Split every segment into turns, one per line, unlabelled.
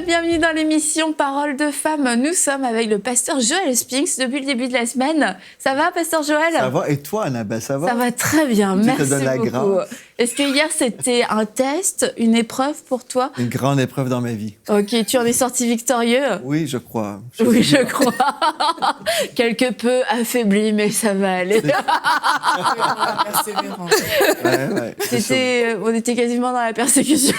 bienvenue dans l'émission Parole de Femmes. Nous sommes avec le pasteur Joël Spinks depuis le début de la semaine. Ça va, pasteur Joël?
Ça va. Et toi, Annabelle, ça va?
Ça va très bien,
Dieu
merci
te donne la
beaucoup.
grâce.
Est-ce que hier, c'était un test, une épreuve pour toi?
Une grande épreuve dans ma vie.
Ok, tu en es sorti victorieux?
Oui, je crois.
Oui, je crois. Quelque peu affaibli, mais ça va aller.
Ouais,
On était quasiment dans la persécution.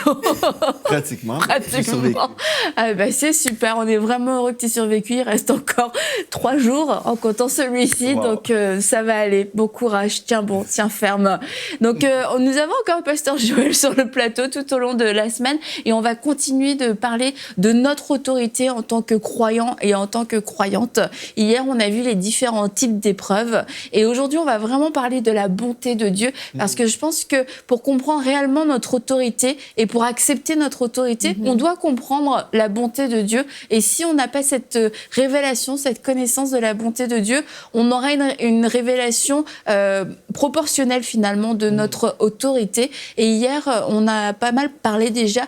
Pratiquement.
Pratiquement. Ah bah c'est super, on est vraiment heureux que tu aies survécu. Il reste encore 3 jours en comptant celui-ci,
Wow.
donc ça va aller. Bon courage, tiens bon, tiens ferme. Donc nous avons encore pasteur Joël sur le plateau tout au long de la semaine et on va continuer de parler de notre autorité en tant que croyant et en tant que croyante. Hier, on a vu les différents types d'épreuves et aujourd'hui, on va vraiment parler de la bonté de Dieu parce que je pense que pour comprendre réellement notre autorité et pour accepter notre autorité, on doit comprendre la bonté de Dieu. Et si on n'a pas cette révélation, cette connaissance de la bonté de Dieu, on aura une révélation proportionnelle finalement de notre autorité. Et hier, on a pas mal parlé déjà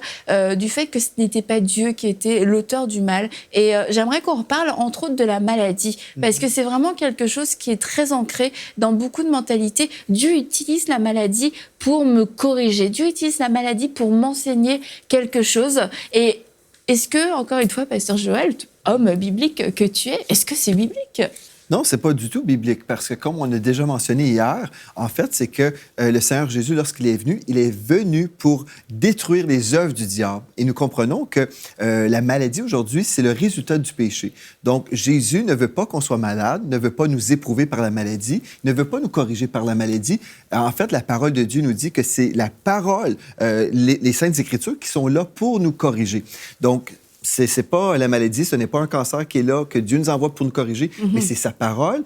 du fait que ce n'était pas Dieu qui était l'auteur du mal. Et j'aimerais qu'on reparle entre autres de la maladie, parce que c'est vraiment quelque chose qui est très ancré dans beaucoup de mentalités. Dieu utilise la maladie pour me corriger. Dieu utilise la maladie pour m'enseigner quelque chose. Et est-ce que, encore une fois, pasteur Joël, homme biblique que tu es, est-ce que c'est biblique?
Non, c'est pas du tout biblique, parce que comme on a déjà mentionné hier, en fait, c'est que le Seigneur Jésus, lorsqu'il est venu pour détruire les œuvres du diable. Et nous comprenons que la maladie aujourd'hui, c'est le résultat du péché. Donc, Jésus ne veut pas qu'on soit malade, ne veut pas nous éprouver par la maladie, ne veut pas nous corriger par la maladie. En fait, la parole de Dieu nous dit que c'est la parole, les Saintes Écritures qui sont là pour nous corriger. Donc, c'est pas la maladie, ce n'est pas un cancer qui est là, que Dieu nous envoie pour nous corriger, mais c'est sa parole.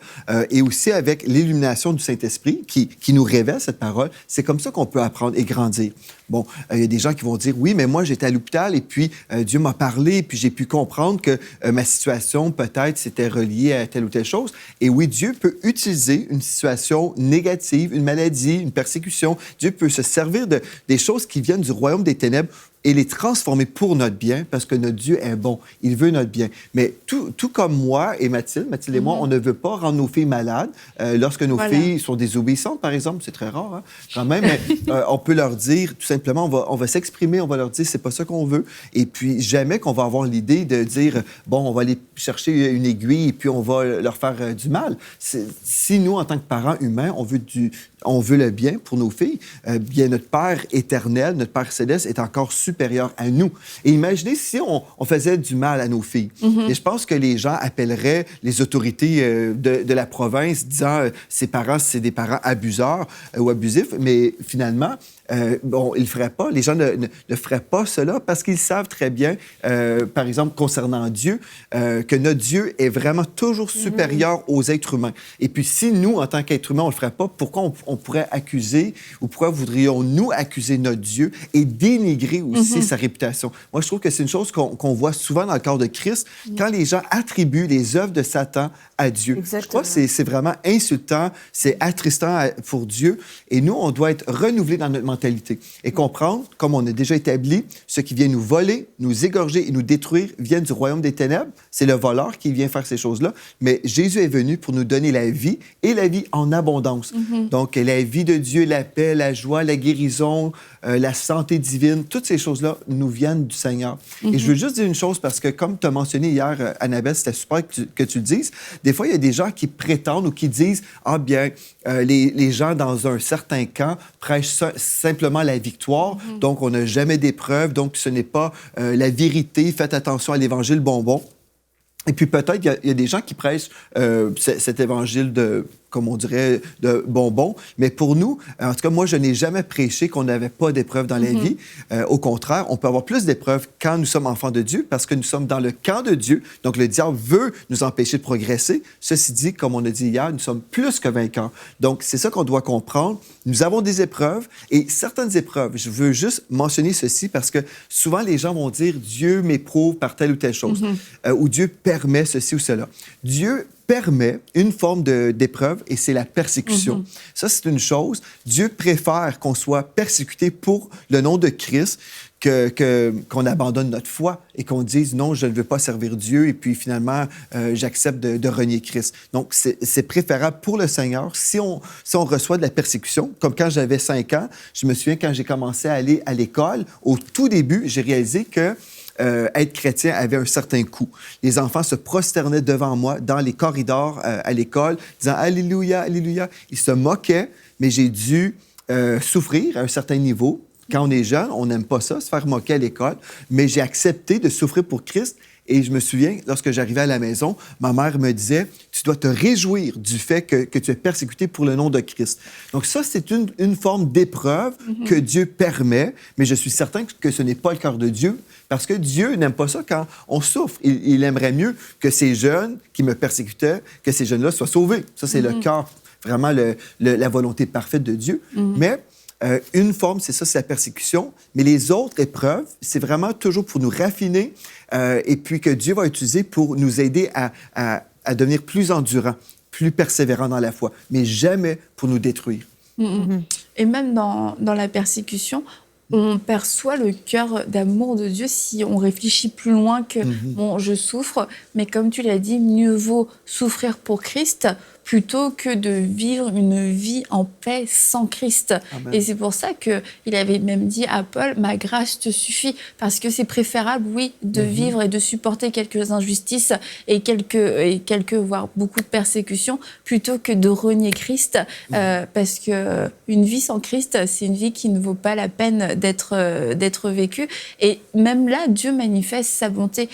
Et aussi avec l'illumination du Saint-Esprit qui nous révèle cette parole. C'est comme ça qu'on peut apprendre et grandir. Bon, il y a des gens qui vont dire, oui, mais moi, j'étais à l'hôpital et puis Dieu m'a parlé et puis j'ai pu comprendre que ma situation, peut-être, c'était reliée à telle ou telle chose. Et oui, Dieu peut utiliser une situation négative, une maladie, une persécution. Dieu peut se servir des choses qui viennent du royaume des ténèbres et les transformer pour notre bien, parce que notre Dieu est bon. Il veut notre bien. Mais tout comme moi et Mathilde et moi, on ne veut pas rendre nos filles malades. Lorsque nos filles sont désobéissantes, par exemple, c'est très rare, hein, quand même, mais on peut leur dire, tout simplement, on va s'exprimer, on va leur dire, c'est pas ça qu'on veut. Et puis, jamais qu'on va avoir l'idée de dire, bon, on va aller chercher une aiguille et puis on va leur faire du mal. Si nous, en tant que parents humains, on veut le bien pour nos filles, bien notre Père éternel, notre Père céleste est encore supérieur à nous. Et imaginez si on faisait du mal à nos filles. Et je pense que les gens appelleraient les autorités de la province disant ces parents, c'est des parents abuseurs ou abusifs, mais finalement, bon, ils ne le feraient pas. Les gens ne feraient pas cela parce qu'ils savent très bien, par exemple, concernant Dieu, que notre Dieu est vraiment toujours supérieur aux êtres humains. Et puis, si nous, en tant qu'êtres humains, on ne le ferait pas, pourquoi on pourrait accuser ou pourquoi voudrions-nous accuser notre Dieu et dénigrer aussi sa réputation? Moi, je trouve que c'est une chose qu'on voit souvent dans le corps de Christ, quand les gens attribuent les œuvres de Satan à Dieu.
Exactement.
Je crois que c'est vraiment insultant, c'est attristant pour Dieu. Et nous, on doit être renouvelés dans notre mentalité et comprendre, comme on a déjà établi, ce qui vient nous voler, nous égorger et nous détruire viennent du royaume des ténèbres. C'est le voleur qui vient faire ces choses-là. Mais Jésus est venu pour nous donner la vie et la vie en abondance. Donc, la vie de Dieu, la paix, la joie, la guérison, la santé divine, toutes ces choses-là nous viennent du Seigneur. Et je veux juste dire une chose parce que, comme tu as mentionné hier, Annabelle, c'était super que tu le dises. Des fois, il y a des gens qui prétendent ou qui disent « Ah bien, les gens dans un certain camp prêchent simplement la victoire, donc on n'a jamais d'épreuve, donc ce n'est pas la vérité, faites attention à l'évangile bonbon. » Et puis peut-être il y a des gens qui prêchent cet évangile de, comme on dirait, de bonbons. Mais pour nous, en tout cas, moi, je n'ai jamais prêché qu'on n'avait pas d'épreuves dans la vie. Au contraire, on peut avoir plus d'épreuves quand nous sommes enfants de Dieu parce que nous sommes dans le camp de Dieu. Donc, le diable veut nous empêcher de progresser. Ceci dit, comme on a dit hier, nous sommes plus que vainqueurs. Donc, c'est ça qu'on doit comprendre. Nous avons des épreuves et certaines épreuves. Je veux juste mentionner ceci parce que souvent, les gens vont dire « Dieu m'éprouve par telle ou telle chose ou Dieu permet ceci ou cela. » Dieu permet une forme d'épreuve et c'est la persécution. Ça, c'est une chose. Dieu préfère qu'on soit persécuté pour le nom de Christ qu'on abandonne notre foi et qu'on dise non, je ne veux pas servir Dieu et puis finalement, j'accepte de renier Christ. Donc, c'est préférable pour le Seigneur si on reçoit de la persécution, comme quand j'avais 5 ans. Je me souviens quand j'ai commencé à aller à l'école, au tout début, j'ai réalisé que être chrétien avait un certain coût. Les enfants se prosternaient devant moi dans les corridors à l'école, disant « Alléluia, Alléluia ». Ils se moquaient, mais j'ai dû souffrir à un certain niveau. Quand on est jeune, on n'aime pas ça, se faire moquer à l'école, mais j'ai accepté de souffrir pour Christ. Et je me souviens, lorsque j'arrivais à la maison, ma mère me disait « Tu dois te réjouir du fait que tu es persécuté pour le nom de Christ. » Donc ça, c'est une forme d'épreuve que Dieu permet, mais je suis certain que ce n'est pas le cœur de Dieu, parce que Dieu n'aime pas ça quand on souffre. Il aimerait mieux que ces jeunes qui me persécutaient, que ces jeunes-là soient sauvés. Ça, c'est le cœur, vraiment la volonté parfaite de Dieu. Mais une forme, c'est ça, c'est la persécution. Mais les autres épreuves, c'est vraiment toujours pour nous raffiner et puis que Dieu va utiliser pour nous aider à devenir plus endurants, plus persévérants dans la foi, mais jamais pour nous détruire.
Et même dans la persécution, on perçoit le cœur d'amour de Dieu si on réfléchit plus loin que bon, je souffre, mais comme tu l'as dit, mieux vaut souffrir pour Christ plutôt que de vivre une vie en paix sans Christ.
Amen.
Et c'est pour ça qu'il avait même dit à Paul, ma grâce te suffit, parce que c'est préférable, oui, de vivre et de supporter quelques injustices et quelques, voire beaucoup de persécutions, plutôt que de renier Christ, parce que une vie sans Christ, c'est une vie qui ne vaut pas la peine d'être vécue. Et même là, Dieu manifeste sa bonté.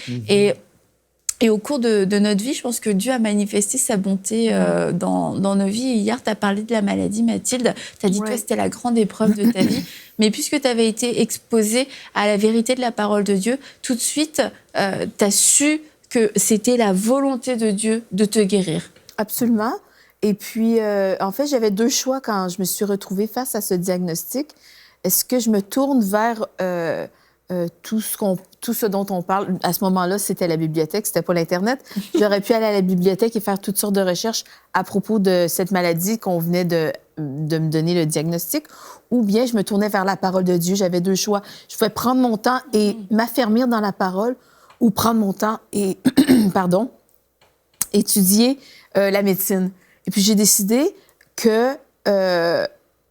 Et au cours de notre vie, je pense que Dieu a manifesté sa bonté dans nos vies. Et hier, tu as parlé de la maladie, Mathilde. Tu as dit que c'était la grande épreuve de ta vie. Mais puisque tu avais été exposée à la vérité de la parole de Dieu, tout de suite, tu as su que c'était la volonté de Dieu de te guérir.
Absolument. Et puis, en fait, j'avais 2 choix quand je me suis retrouvée face à ce diagnostic. Est-ce que je me tourne vers tout ce dont on parle? À ce moment-là, c'était la bibliothèque, c'était pas l'Internet. J'aurais pu aller à la bibliothèque et faire toutes sortes de recherches à propos de cette maladie qu'on venait de me donner le diagnostic. Ou bien je me tournais vers la parole de Dieu. J'avais 2 choix. Je pouvais prendre mon temps et m'affermir dans la parole ou prendre mon temps et, étudier la médecine. Et puis j'ai décidé que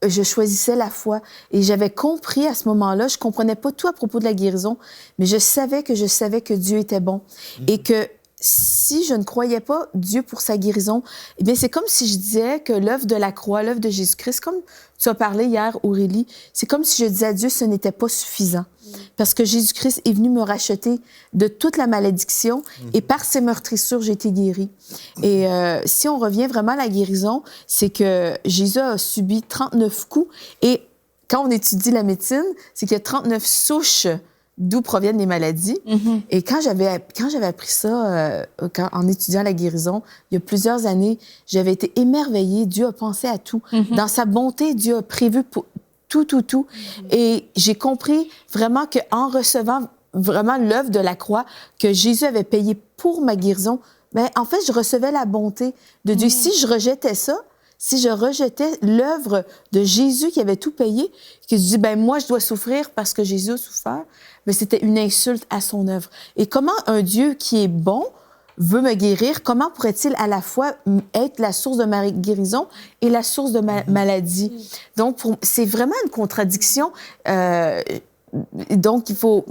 je choisissais la foi. Et j'avais compris à ce moment-là, je comprenais pas tout à propos de la guérison, mais je savais que Dieu était bon. Et que si je ne croyais pas Dieu pour sa guérison, eh bien, c'est comme si je disais que l'œuvre de la croix, l'œuvre de Jésus-Christ, comme tu as parlé hier, Aurélie, c'est comme si je disais à Dieu, ce n'était pas suffisant. Parce que Jésus-Christ est venu me racheter de toute la malédiction et par ses meurtrissures, j'ai été guérie. Et si on revient vraiment à la guérison, c'est que Jésus a subi 39 coups. Et quand on étudie la médecine, c'est qu'il y a 39 souches d'où proviennent les maladies. Et quand j'avais appris ça en étudiant la guérison, il y a plusieurs années, j'avais été émerveillée. Dieu a pensé à tout. Dans sa bonté, Dieu a prévu pour tout. Et j'ai compris vraiment qu'en recevant vraiment l'œuvre de la croix que Jésus avait payé pour ma guérison, bien, en fait, je recevais la bonté de Dieu. Si je rejetais ça, si je rejetais l'œuvre de Jésus qui avait tout payé, que je dis, ben moi, je dois souffrir parce que Jésus a souffert, mais c'était une insulte à son œuvre. Et comment un Dieu qui est bon veut me guérir, comment pourrait-il à la fois être la source de ma guérison et la source de ma maladie? Donc, c'est vraiment une contradiction. Donc, il faut...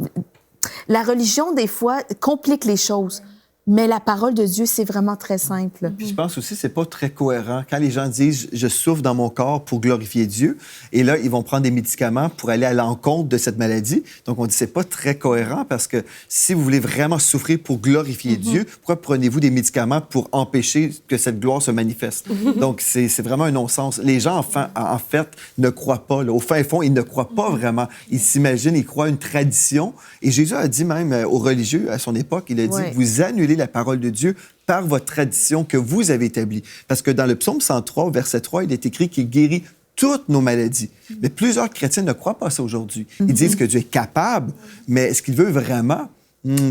La religion, des fois, complique les choses. Mais la parole de Dieu, c'est vraiment très simple.
Puis je pense aussi que c'est pas très cohérent. Quand les gens disent « je souffre dans mon corps pour glorifier Dieu », et là, ils vont prendre des médicaments pour aller à l'encontre de cette maladie. Donc, on dit que c'est pas très cohérent parce que si vous voulez vraiment souffrir pour glorifier Dieu, pourquoi prenez-vous des médicaments pour empêcher que cette gloire se manifeste? Donc, c'est vraiment un non-sens. Les gens, en fait, ne croient pas. Là. Au fin fond, ils ne croient pas vraiment. Ils s'imaginent, ils croient à une tradition. Et Jésus a dit même aux religieux à son époque, il a dit « vous annulez la parole de Dieu par votre tradition que vous avez établie. » Parce que dans le psaume 103, verset 3, il est écrit qu'il guérit toutes nos maladies. Mais plusieurs chrétiens ne croient pas ça aujourd'hui. Ils disent que Dieu est capable, mais est-ce qu'il veut vraiment?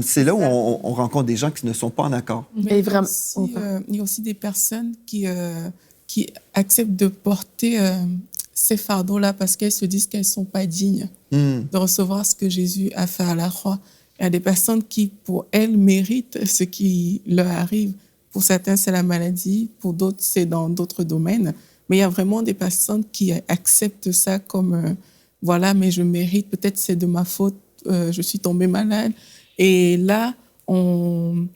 C'est là où on rencontre des gens qui ne sont pas en accord.
Mais vraiment, il y a aussi des personnes qui acceptent de porter ces fardeaux-là parce qu'elles se disent qu'elles ne sont pas dignes. de recevoir ce que Jésus a fait à la croix. Il y a des personnes qui, pour elles, méritent ce qui leur arrive. Pour certains, c'est la maladie, pour d'autres, c'est dans d'autres domaines. Mais il y a vraiment des personnes qui acceptent ça comme, voilà, mais je mérite, peut-être c'est de ma faute, je suis tombée malade. Et là, on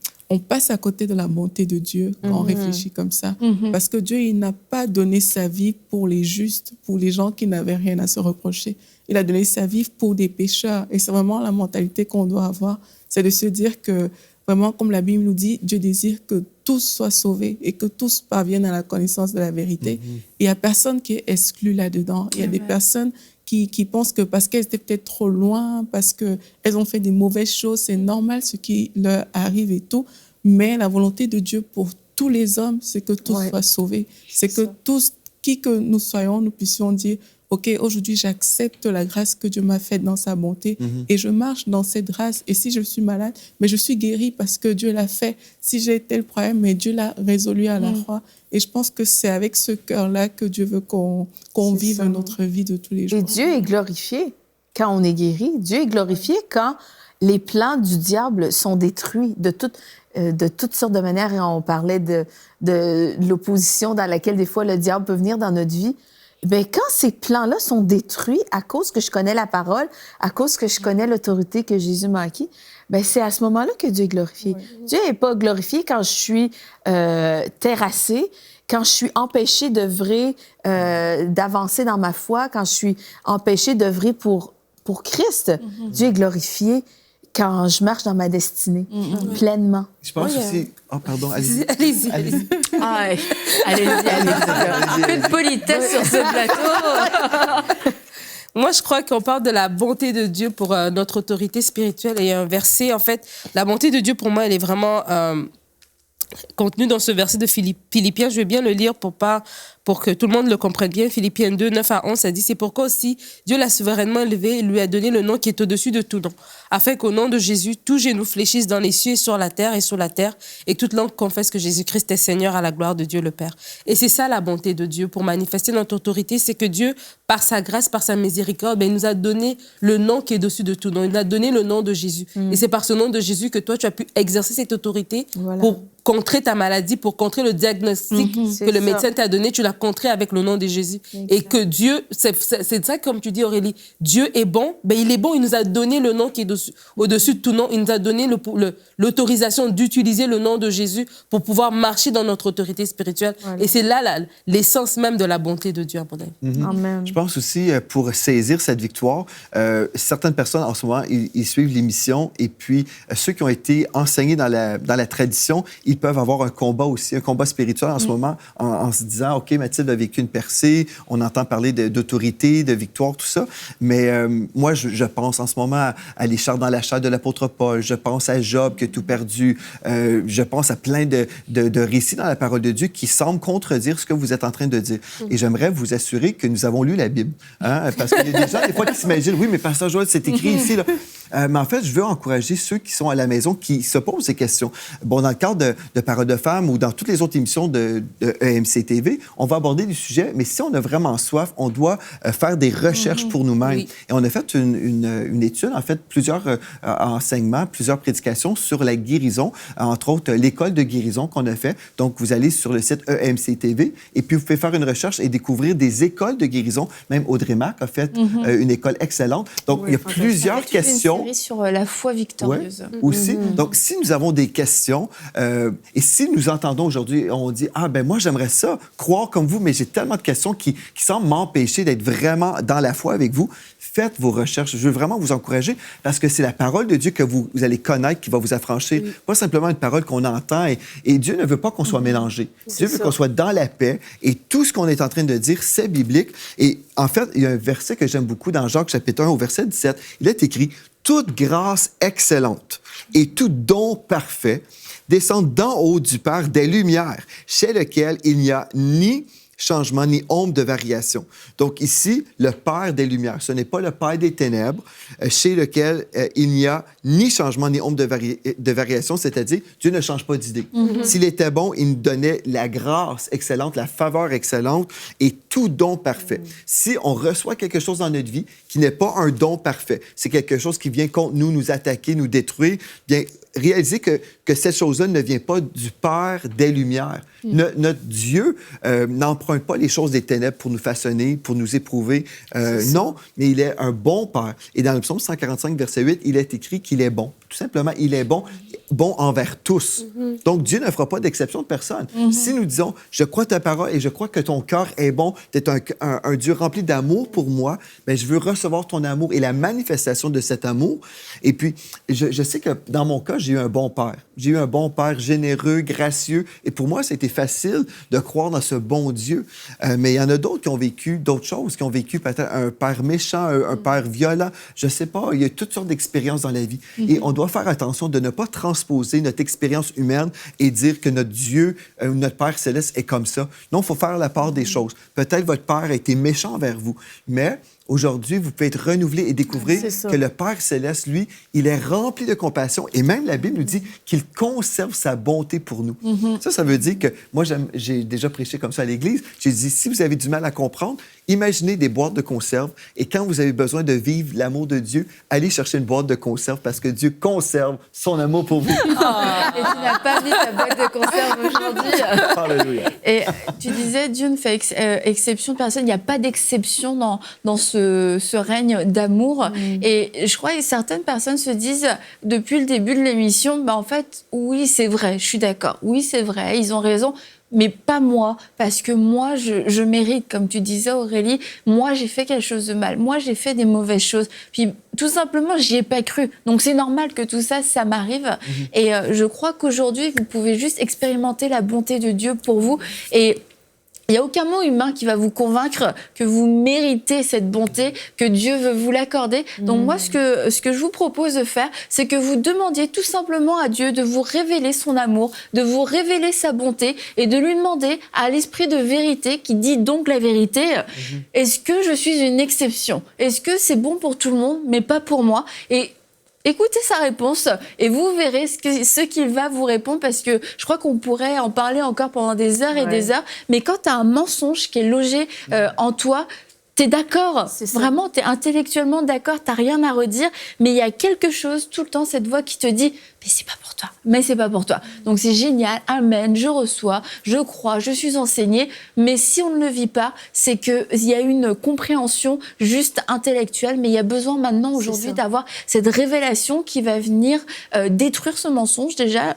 passe à côté de la bonté de Dieu quand on réfléchit comme ça. Parce que Dieu, il n'a pas donné sa vie pour les justes, pour les gens qui n'avaient rien à se reprocher. Il a donné sa vie pour des pécheurs. Et c'est vraiment la mentalité qu'on doit avoir. C'est de se dire que, vraiment, comme la Bible nous dit, Dieu désire que tous soient sauvés et que tous parviennent à la connaissance de la vérité. Il n'y a personne qui est exclu là-dedans. Il y a des personnes qui pensent que parce qu'elles étaient peut-être trop loin, parce qu'elles ont fait des mauvaises choses, c'est normal ce qui leur arrive et tout. Mais la volonté de Dieu pour tous les hommes, c'est que tous soient sauvés. C'est que tous, qui que nous soyons, nous puissions dire, OK, aujourd'hui, j'accepte la grâce que Dieu m'a faite dans sa bonté et je marche dans cette grâce. Et si je suis malade, mais je suis guérie parce que Dieu l'a fait. Si j'ai tel problème, mais Dieu l'a résolu à la croix. Et je pense que c'est avec ce cœur-là que Dieu veut qu'on vive notre vie de tous les jours.
Et Dieu est glorifié quand on est guéri. Dieu est glorifié quand les plans du diable sont détruits de toutes sortes de manières. Et on parlait de l'opposition dans laquelle, des fois, le diable peut venir dans notre vie. Bien, quand ces plans-là sont détruits à cause que je connais la parole, à cause que je connais l'autorité que Jésus m'a acquis, bien, c'est à ce moment-là que Dieu est glorifié. Dieu n'est pas glorifié quand je suis terrassée, quand je suis empêchée d'œuvrer, d'avancer dans ma foi, quand je suis empêchée d'œuvrer pour Christ. Dieu est glorifié quand je marche dans ma destinée, pleinement.
Je pense aussi... Oh, pardon, allez-y.
Allez-y. Ah ouais. Allez-y. Que de politesse sur ce plateau.
Moi, je crois qu'on parle de la bonté de Dieu pour notre autorité spirituelle. Et il y a un verset, en fait, la bonté de Dieu, pour moi, elle est vraiment contenue dans ce verset de Philippiens. Je vais bien le lire pour que tout le monde le comprenne bien. Philippiens 2, 9 à 11, ça dit « C'est pourquoi aussi Dieu l'a souverainement élevé et lui a donné le nom qui est au-dessus de tout nom, afin qu'au nom de Jésus, tout genou fléchisse dans les cieux et sur la terre, et toute langue confesse que Jésus-Christ est Seigneur à la gloire de Dieu le Père. » Et c'est ça la bonté de Dieu pour manifester notre autorité, c'est que Dieu, par sa grâce, par sa miséricorde, il nous a donné le nom qui est au-dessus de tout nom. Il nous a donné le nom de Jésus. Et c'est par ce nom de Jésus que toi, tu as pu exercer cette autorité pour contrer ta maladie, pour contrer le diagnostic que le médecin t'a donné, tu l'as contré avec le nom de Jésus. Exact. Et que Dieu, c'est ça comme tu dis Aurélie, Dieu est bon, ben il est bon, il nous a donné le nom qui est au-dessus de tout nom, il nous a donné l'autorisation d'utiliser le nom de Jésus pour pouvoir marcher dans notre autorité spirituelle. Voilà. Et c'est là l'essence même de la bonté de Dieu, à mon avis.
Amen.
Je pense aussi, pour saisir cette victoire, certaines personnes en ce moment, ils suivent l'émission et puis ceux qui ont été enseignés dans la tradition, ils peuvent avoir un combat aussi, un combat spirituel en ce moment, en se disant, OK, Mathilde a vécu une percée, on entend parler d'autorité, de victoire, tout ça, mais moi, je pense en ce moment à les chars dans la chair de l'apôtre Paul, je pense à Job qui a tout perdu, je pense à plein de récits dans la parole de Dieu qui semblent contredire ce que vous êtes en train de dire. Et j'aimerais vous assurer que nous avons lu la Bible, hein, parce qu'il y a des gens, des fois, qui s'imaginent, oui, mais Pasteur Joël, c'est écrit ici, là. Mais en fait, je veux encourager ceux qui sont à la maison, qui se posent ces questions. Bon, dans le cadre de Parole de femmes ou dans toutes les autres émissions de EMC TV, on va aborder des sujets, mais si on a vraiment soif, on doit faire des recherches pour nous-mêmes. Oui. Et on a fait une étude, en fait, plusieurs enseignements, plusieurs prédications sur la guérison, entre autres l'école de guérison qu'on a fait. Donc, vous allez sur le site EMC TV et puis vous pouvez faire une recherche et découvrir des écoles de guérison. Même Audrey Mac a fait une école excellente. Donc, il y a plusieurs questions.
Une série sur la foi victorieuse.
Aussi. Donc, si nous avons des questions et si nous entendons aujourd'hui, on dit « Ah, ben moi, j'aimerais ça, croire comme vous, mais j'ai tellement de questions qui semblent m'empêcher d'être vraiment dans la foi avec vous. » Faites vos recherches. Je veux vraiment vous encourager parce que c'est la parole de Dieu que vous allez connaître qui va vous affranchir. Oui. Pas simplement une parole qu'on entend. Et Dieu ne veut pas qu'on soit mélangé. Dieu veut qu'on soit dans la paix. Et tout ce qu'on est en train de dire, c'est biblique. Et en fait, il y a un verset que j'aime beaucoup dans Jacques chapitre 1 au verset 17. Il est écrit « Toute grâce excellente et tout don parfait descendent d'en haut du Père des Lumières, chez lequel il n'y a ni changement ni ombre de variation. Donc ici, le Père des Lumières, ce n'est pas le Père des Ténèbres, chez lequel il n'y a ni changement ni ombre de variation, c'est-à-dire Dieu ne change pas d'idée. S'il était bon, il nous donnait la grâce excellente, la faveur excellente et tout don parfait. Si on reçoit quelque chose dans notre vie qui n'est pas un don parfait, c'est quelque chose qui vient contre nous, nous attaquer, nous détruire, bien, réaliser que cette chose-là ne vient pas du Père des Lumières. Notre Dieu n'emprunte pas les choses des ténèbres pour nous façonner, pour nous éprouver. Non, mais il est un bon Père. Et dans le psaume 145, verset 8, il est écrit qu'il est bon. Tout simplement, il est bon, bon envers tous. Donc, Dieu ne fera pas d'exception de personne. Si nous disons, je crois ta parole et je crois que ton cœur est bon, tu es un Dieu rempli d'amour pour moi, bien, je veux recevoir ton amour et la manifestation de cet amour. Et puis, je sais que dans mon cas, j'ai eu un bon père. J'ai eu un bon père généreux, gracieux. Et pour moi, c'était facile de croire dans ce bon Dieu. Mais il y en a d'autres qui ont vécu d'autres choses, qui ont vécu peut-être un père méchant, un père violent. Je ne sais pas, il y a toutes sortes d'expériences dans la vie. Et on doit faire attention de ne pas transposer notre expérience humaine et dire que notre Dieu, notre Père céleste est comme ça. Non, il faut faire la part des choses. Peut-être votre père a été méchant envers vous, mais aujourd'hui, vous pouvez être renouvelé et découvrir que le Père céleste, lui, il est rempli de compassion. Et même la Bible nous dit qu'il conserve sa bonté pour nous. Ça veut dire que moi, j'ai déjà prêché comme ça à l'Église. J'ai dit, si vous avez du mal à comprendre, imaginez des boîtes de conserve et quand vous avez besoin de vivre l'amour de Dieu, allez chercher une boîte de conserve parce que Dieu conserve son amour pour vous.
Et tu n'as pas mis ta boîte de conserve aujourd'hui.
Alléluia.
Et tu disais, Dieu ne fait exception de personne. Il n'y a pas d'exception dans ce règne d'amour. Et je crois que certaines personnes se disent, depuis le début de l'émission, en fait, oui, c'est vrai, je suis d'accord. Oui, c'est vrai, ils ont raison. Mais pas moi, parce que moi, je mérite, comme tu disais, Aurélie, moi, j'ai fait quelque chose de mal. Moi, j'ai fait des mauvaises choses. Puis, tout simplement, j'y ai pas cru. Donc, c'est normal que tout ça, ça m'arrive. Et je crois qu'aujourd'hui, vous pouvez juste expérimenter la bonté de Dieu pour vous. Et il n'y a aucun mot humain qui va vous convaincre que vous méritez cette bonté, que Dieu veut vous l'accorder. Donc moi, ce que je vous propose de faire, c'est que vous demandiez tout simplement à Dieu de vous révéler son amour, de vous révéler sa bonté et de lui demander à l'esprit de vérité qui dit donc la vérité, est-ce que je suis une exception? Est-ce que c'est bon pour tout le monde, mais pas pour moi? Et écoutez sa réponse et vous verrez ce qu'il va vous répondre parce que je crois qu'on pourrait en parler encore pendant des heures et des heures. Mais quand tu as un mensonge qui est logé en toi, t'es d'accord, vraiment, t'es intellectuellement d'accord, t'as rien à redire, mais il y a quelque chose tout le temps, cette voix qui te dit « mais c'est pas pour toi, mais c'est pas pour toi ». Donc c'est génial, amen, je reçois, je crois, je suis enseignée, mais si on ne le vit pas, c'est qu'il y a une compréhension juste intellectuelle, mais il y a besoin maintenant, aujourd'hui, d'avoir cette révélation qui va venir détruire ce mensonge déjà,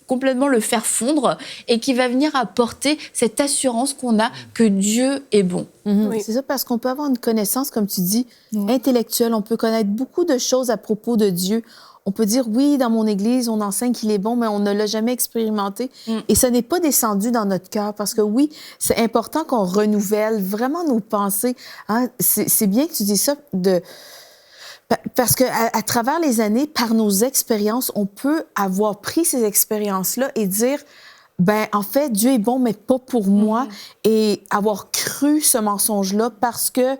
complètement le faire fondre et qui va venir apporter cette assurance qu'on a que Dieu est bon.
Oui. C'est ça, parce qu'on peut avoir une connaissance, comme tu dis, intellectuelle. On peut connaître beaucoup de choses à propos de Dieu. On peut dire, oui, dans mon Église, on enseigne qu'il est bon, mais on ne l'a jamais expérimenté. Et ça n'est pas descendu dans notre cœur, parce que oui, c'est important qu'on renouvelle vraiment nos pensées. Hein? C'est bien que tu dis ça, parce qu'à travers les années, par nos expériences, on peut avoir pris ces expériences-là et dire, en fait, Dieu est bon, mais pas pour moi, et avoir cru ce mensonge-là parce que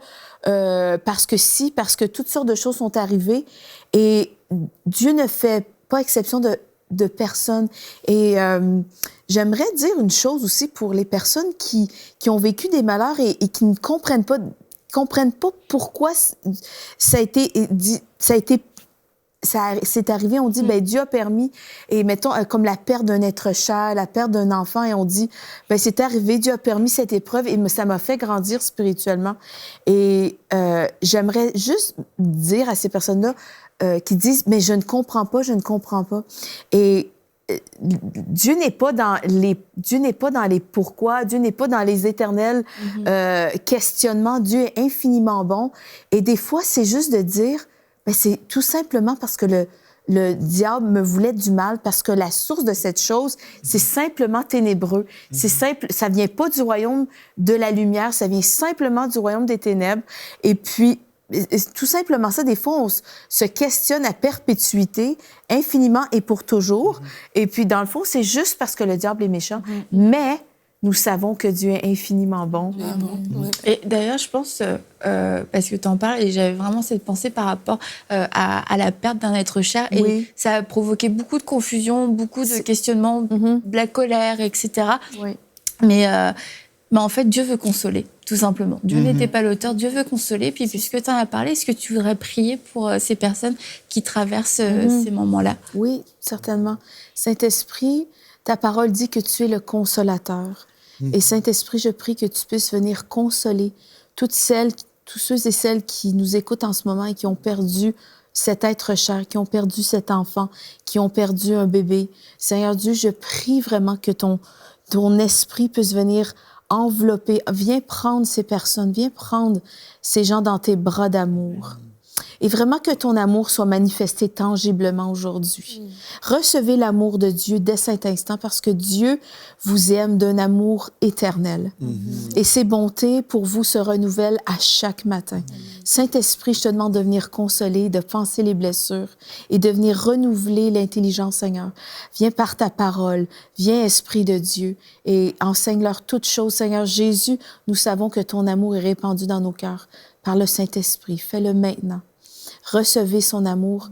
toutes sortes de choses sont arrivées, et Dieu ne fait pas exception de personne. Et j'aimerais dire une chose aussi pour les personnes qui ont vécu des malheurs et qui ne comprennent pas pourquoi c'est arrivé. On dit, Dieu a permis, et mettons, comme la perte d'un être cher, la perte d'un enfant, et on dit, c'est arrivé, Dieu a permis cette épreuve, et ça m'a fait grandir spirituellement. Et j'aimerais juste dire à ces personnes-là qui disent, mais je ne comprends pas. Et Dieu n'est pas dans les pourquoi, Dieu n'est pas dans les éternels questionnements. Dieu est infiniment bon. Et des fois, c'est juste de dire, c'est tout simplement parce que le diable me voulait du mal, parce que la source de cette chose, c'est simplement ténébreux. C'est simple, ça vient pas du royaume de la lumière, ça vient simplement du royaume des ténèbres. Et puis, tout simplement ça, des fois, on se questionne à perpétuité, infiniment et pour toujours. Et puis, dans le fond, c'est juste parce que le diable est méchant. Mais nous savons que Dieu est infiniment bon.
Ouais.
Et d'ailleurs, je pense, parce que tu en parles, et j'avais vraiment cette pensée par rapport à la perte d'un être cher. Et
Oui.
ça a provoqué beaucoup de confusion, beaucoup de questionnements, de la colère, etc.
Oui.
Mais en fait, Dieu veut consoler, tout simplement. Dieu n'était pas l'auteur, Dieu veut consoler. Puis puisque tu en as parlé, est-ce que tu voudrais prier pour ces personnes qui traversent ces moments-là?
Oui, certainement. Saint-Esprit, ta parole dit que tu es le consolateur. Et Saint-Esprit, je prie que tu puisses venir consoler tous ceux et celles qui nous écoutent en ce moment et qui ont perdu cet être cher, qui ont perdu cet enfant, qui ont perdu un bébé. Seigneur Dieu, je prie vraiment que ton esprit puisse venir envelopper. Viens prendre ces personnes, viens prendre ces gens dans tes bras d'amour. Et vraiment que ton amour soit manifesté tangiblement aujourd'hui. Recevez l'amour de Dieu dès cet instant parce que Dieu vous aime d'un amour éternel. Et ses bontés pour vous se renouvellent à chaque matin. Saint-Esprit, je te demande de venir consoler, de penser les blessures et de venir renouveler l'intelligence, Seigneur. Viens par ta parole, viens Esprit de Dieu et enseigne-leur toutes choses. Seigneur Jésus, nous savons que ton amour est répandu dans nos cœurs par le Saint-Esprit. Fais-le maintenant. Recevez son amour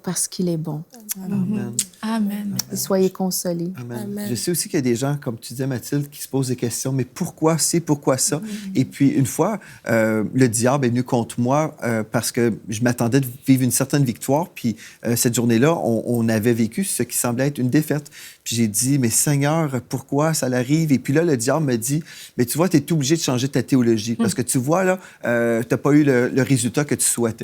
parce qu'il est bon.
Amen.
Amen.
Et soyez consolés.
Amen.
Amen.
Je sais aussi qu'il y a des gens, comme tu disais, Mathilde, qui se posent des questions. Mais pourquoi c'est, pourquoi ça? Et puis, une fois, le diable est venu contre moi parce que je m'attendais de vivre une certaine victoire. Puis, cette journée-là, on avait vécu ce qui semblait être une défaite. Puis, j'ai dit, mais Seigneur, pourquoi ça l'arrive? Et puis là, le diable me dit, mais tu vois, tu es obligé de changer ta théologie parce que tu vois, là, tu n'as pas eu le résultat que tu souhaitais.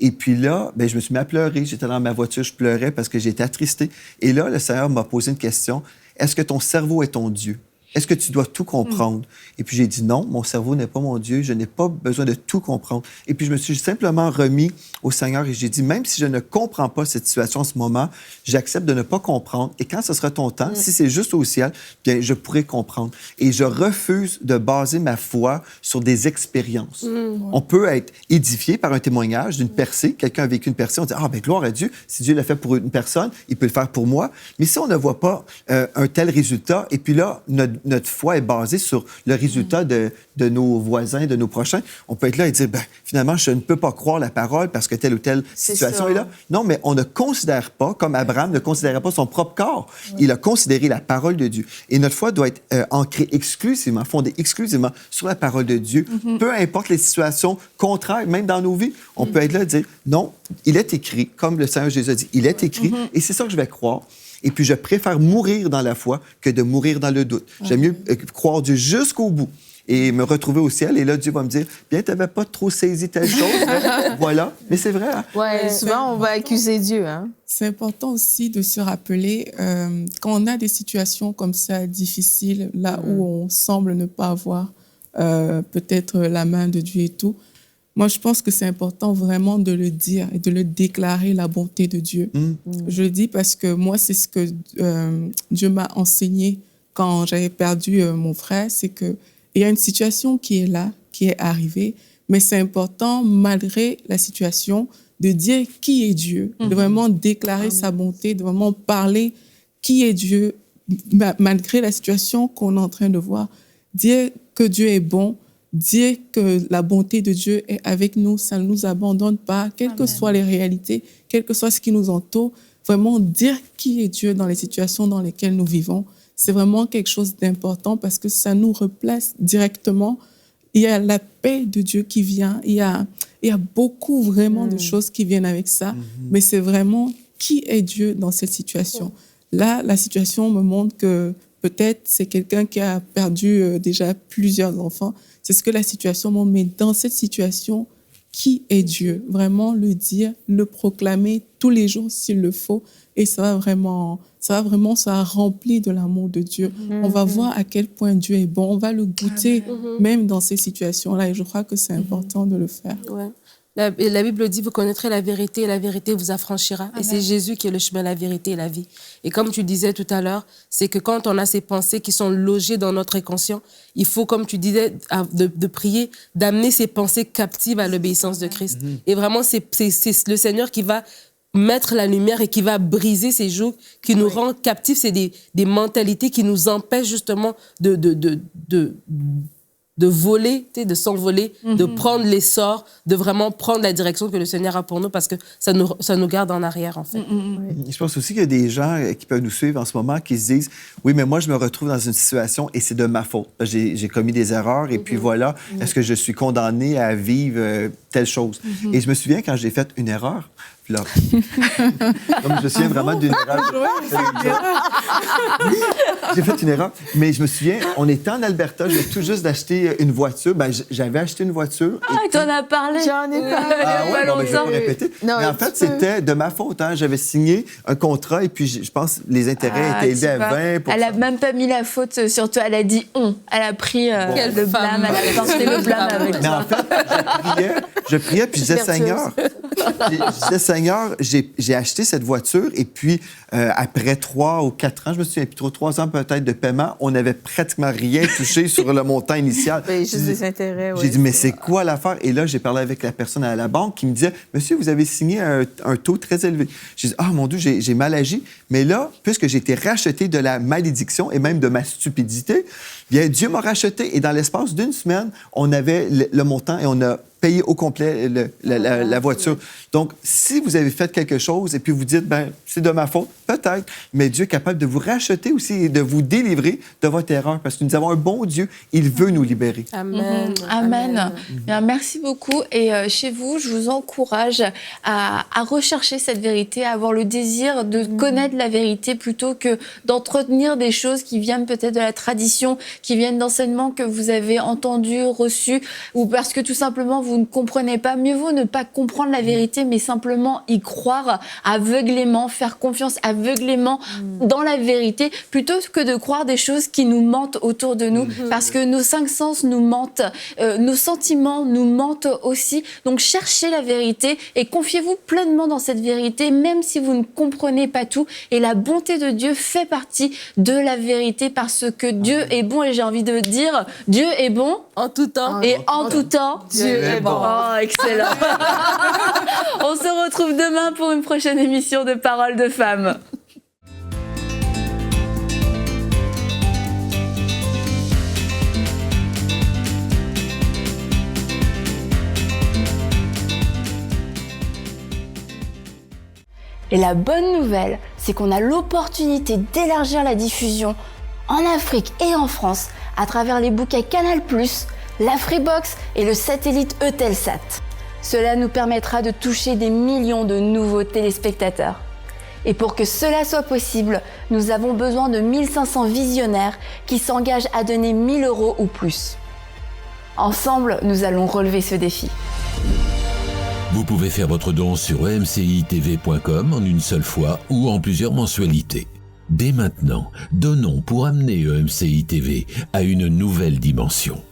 Et puis là, je me suis mis à pleurer. J'étais dans ma voiture, je pleurais parce que j'étais attristé. Et là, le Seigneur m'a posé une question. Est-ce que ton cerveau est ton Dieu? Est-ce que tu dois tout comprendre? Et puis j'ai dit non, mon cerveau n'est pas mon Dieu, je n'ai pas besoin de tout comprendre. Et puis je me suis simplement remis au Seigneur et j'ai dit, même si je ne comprends pas cette situation en ce moment, j'accepte de ne pas comprendre. Et quand ce sera ton temps, si c'est juste au ciel, bien, je pourrai comprendre. Et je refuse de baser ma foi sur des expériences. On peut être édifié par un témoignage d'une percée. Quelqu'un a vécu une percée, on dit, gloire à Dieu, si Dieu l'a fait pour une personne, il peut le faire pour moi. Mais si on ne voit pas un tel résultat, et puis là, notre foi est basée sur le résultat de nos voisins, de nos prochains, on peut être là et dire, finalement, je ne peux pas croire la parole parce que telle ou telle situation est là. Non, mais on ne considère pas, comme Abraham ne considérait pas son propre corps. Il a considéré la parole de Dieu. Et notre foi doit être ancrée exclusivement, fondée exclusivement sur la parole de Dieu. Peu importe les situations contraires, même dans nos vies, on peut être là et dire, non, il est écrit, comme le Seigneur Jésus a dit, il est écrit, et c'est ça que je vais croire. Et puis, je préfère mourir dans la foi que de mourir dans le doute. J'aime mieux croire Dieu jusqu'au bout et me retrouver au ciel. Et là, Dieu va me dire, bien, tu n'avais pas trop saisi telle chose. Voilà. Mais c'est vrai. Hein?
Ouais, souvent, on va accuser Dieu. Hein?
C'est important aussi de se rappeler, quand on a des situations comme ça difficiles, là où on semble ne pas avoir peut-être la main de Dieu et tout, moi, je pense que c'est important vraiment de le dire et de le déclarer, la bonté de Dieu. Je le dis parce que moi, c'est ce que Dieu m'a enseigné quand j'avais perdu mon frère, c'est qu'il y a une situation qui est là, qui est arrivée, mais c'est important, malgré la situation, de dire qui est Dieu, de vraiment déclarer sa bonté, de vraiment parler qui est Dieu, malgré la situation qu'on est en train de voir. Dire que Dieu est bon, dire que la bonté de Dieu est avec nous, ça ne nous abandonne pas, quelles que soient les réalités, quel que soit ce qui nous entoure. Vraiment dire qui est Dieu dans les situations dans lesquelles nous vivons, c'est vraiment quelque chose d'important parce que ça nous replace directement. Il y a la paix de Dieu qui vient, il y a beaucoup vraiment de choses qui viennent avec ça, mais c'est vraiment qui est Dieu dans cette situation. Là, la situation me montre que peut-être c'est quelqu'un qui a perdu déjà plusieurs enfants. C'est ce que la situation montre. Mais dans cette situation, qui est Dieu? Vraiment le dire, le proclamer tous les jours s'il le faut. Et ça va vraiment remplir de l'amour de Dieu. On va voir à quel point Dieu est bon. On va le goûter même dans ces situations-là. Et je crois que c'est important de le faire.
Ouais. La Bible dit, vous connaîtrez la vérité et la vérité vous affranchira. Amen. Et c'est Jésus qui est le chemin, la vérité et la vie. Et comme tu disais tout à l'heure, c'est que quand on a ces pensées qui sont logées dans notre inconscient, il faut, comme tu disais, de prier, d'amener ces pensées captives à l'obéissance de Christ. Et vraiment, c'est le Seigneur qui va mettre la lumière et qui va briser ces jougs, qui nous rend captifs. C'est des mentalités qui nous empêchent justement de voler, de s'envoler, de prendre l'essor, de vraiment prendre la direction que le Seigneur a pour nous, parce que ça nous garde en arrière, en fait.
Je pense aussi qu'il y a des gens qui peuvent nous suivre en ce moment qui se disent « Oui, mais moi, je me retrouve dans une situation et c'est de ma faute. J'ai commis des erreurs et puis voilà, est-ce que je suis condamné à vivre telle chose? » Et je me souviens quand j'ai fait une erreur, là. Comme je me souviens vraiment d'une erreur. J'ai fait une erreur, mais je me souviens, on était en Alberta, je venais tout juste d'acheter une voiture. Ben, j'avais acheté une voiture.
Ah, tu en as parlé.
J'en ai parlé.
Ah ouais, non, mais je vais pas répéter.
Non,
mais en fait, c'était de ma faute. Hein. J'avais signé un contrat et puis je pense que les intérêts étaient élevés à 20
Elle a même pas mis la faute sur toi. Elle a dit on. Elle a pris le blâme. Elle a porté le blâme avec
Mais
toi.
en fait, je priais puis je disais, Seigneur, j'ai acheté cette voiture et puis après 3 ou 4 ans, je me souviens plus trop, 3 ans peut-être de paiement, on n'avait pratiquement rien touché sur le montant initial.
Ben, juste des intérêts,
J'ai dit, mais c'est quoi l'affaire? Et là, j'ai parlé avec la personne à la banque qui me disait, monsieur, vous avez signé un taux très élevé. J'ai dit, ah mon Dieu, j'ai mal agi. Mais là, puisque j'ai été racheté de la malédiction et même de ma stupidité, bien, Dieu m'a racheté et dans l'espace d'une semaine, on avait le montant et on a payé au complet la voiture. Donc, si vous avez fait quelque chose et puis vous dites, ben c'est de ma faute, peut-être, mais Dieu est capable de vous racheter aussi et de vous délivrer de votre erreur parce que nous avons un bon Dieu, il veut nous libérer.
Amen.
Amen. Bien, merci beaucoup. Et chez vous, je vous encourage à rechercher cette vérité, à avoir le désir de connaître la vérité plutôt que d'entretenir des choses qui viennent peut-être de la tradition, qui viennent d'enseignements que vous avez entendus, reçus, ou parce que tout simplement vous ne comprenez pas. Mieux vaut ne pas comprendre la vérité, mais simplement y croire aveuglément, faire confiance aveuglément dans la vérité, plutôt que de croire des choses qui nous mentent autour de nous, parce que nos 5 sens nous mentent, nos sentiments nous mentent aussi. Donc cherchez la vérité et confiez-vous pleinement dans cette vérité, même si vous ne comprenez pas tout. Et la bonté de Dieu fait partie de la vérité, parce que Dieu est bon. Et j'ai envie de dire, Dieu est bon
En tout temps.
et en tout temps,
Dieu est bon.
Oh, excellent. On se retrouve demain pour une prochaine émission de Paroles de Femmes. Et la bonne nouvelle, c'est qu'on a l'opportunité d'élargir la diffusion en Afrique et en France à travers les bouquets Canal+, la Freebox et le satellite Eutelsat. Cela nous permettra de toucher des millions de nouveaux téléspectateurs. Et pour que cela soit possible, nous avons besoin de 1500 visionnaires qui s'engagent à donner 1 000 € ou plus. Ensemble, nous allons relever ce défi.
Vous pouvez faire votre don sur emcitv.com en une seule fois ou en plusieurs mensualités. Dès maintenant, donnons pour amener EMCI TV à une nouvelle dimension.